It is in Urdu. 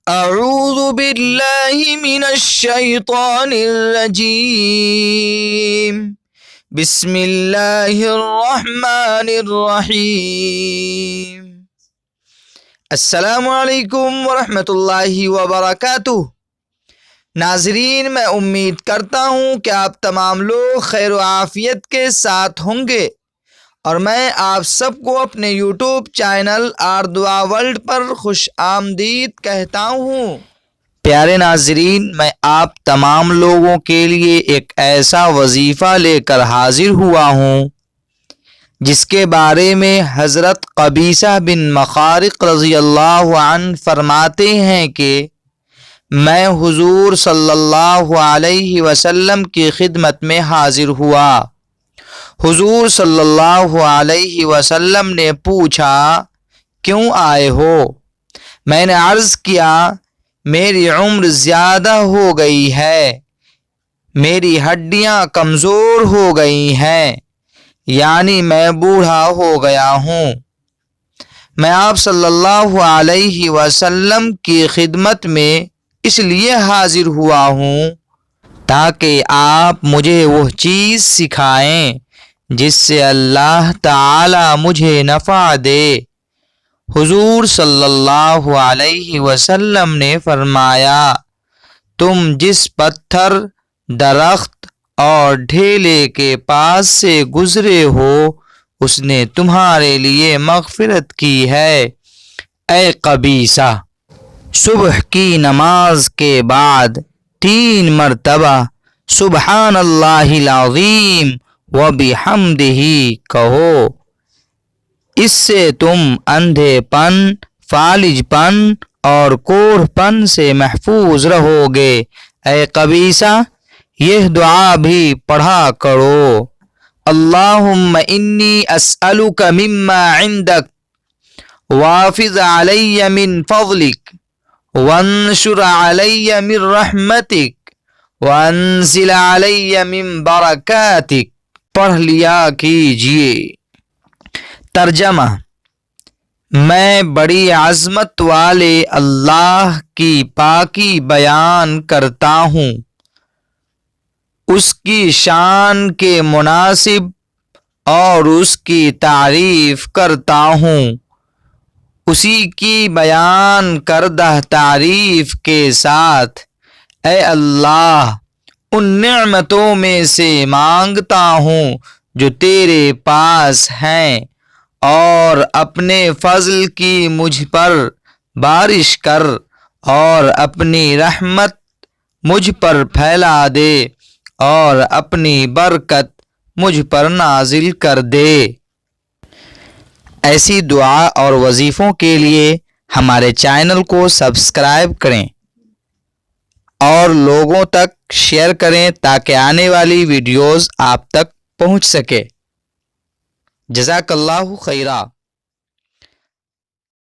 اعوذ باللہ من الشیطان الرجیم بسم اللہ الرحمن الرحیم السلام علیکم ورحمۃ اللہ وبرکاتہ۔ ناظرین، میں امید کرتا ہوں کہ آپ تمام لوگ خیر و عافیت کے ساتھ ہوں گے، اور میں آپ سب کو اپنے یوٹیوب چینل آر دعا ورلڈ پر خوش آمدید کہتا ہوں۔ پیارے ناظرین، میں آپ تمام لوگوں کے لیے ایک ایسا وظیفہ لے کر حاضر ہوا ہوں جس کے بارے میں حضرت قبیصہ بن مخارق رضی اللہ عنہ فرماتے ہیں کہ میں حضور صلی اللہ علیہ وسلم کی خدمت میں حاضر ہوا۔ حضور صلی اللہ علیہ وسلم نے پوچھا، کیوں آئے ہو؟ میں نے عرض کیا، میری عمر زیادہ ہو گئی ہے، میری ہڈیاں کمزور ہو گئی ہیں، یعنی میں بوڑھا ہو گیا ہوں۔ میں آپ صلی اللہ علیہ وسلم کی خدمت میں اس لیے حاضر ہوا ہوں تاکہ آپ مجھے وہ چیز سکھائیں جس سے اللہ تعالی مجھے نفع دے۔ حضور صلی اللہ علیہ وسلم نے فرمایا، تم جس پتھر، درخت اور ڈھیلے کے پاس سے گزرے ہو اس نے تمہارے لیے مغفرت کی ہے۔ اے قبیصہ، صبح کی نماز کے بعد 3 مرتبہ سبحان اللہ العظیم وبحمدہ کہو۔ اس سے تم اندھے پن، فالج پن اور کوڑھ پن سے محفوظ رہو گے۔ اے قبیصہ، یہ دعا بھی پڑھا کرو، اللہم انی اسألک مما عندک وافض علی من فضلک وانشر علی من رحمتک وانزل علی من برکاتک۔ پڑھ لیا کیجئے۔ ترجمہ: میں بڑی عظمت والے اللہ کی پاکی بیان کرتا ہوں، اس کی شان کے مناسب اور اس کی تعریف کرتا ہوں۔ اسی کی بیان کردہ تعریف کے ساتھ اے اللہ ان نعمتوں میں سے مانگتا ہوں جو تیرے پاس ہیں، اور اپنے فضل کی مجھ پر بارش کر اور اپنی رحمت مجھ پر پھیلا دے اور اپنی برکت مجھ پر نازل کر دے۔ ایسی دعا اور وظیفوں کے لیے ہمارے چینل کو سبسکرائب کریں اور لوگوں تک شیئر کریں تاکہ آنے والی ویڈیوز آپ تک پہنچ سکے۔ جزاک اللہ خیرا۔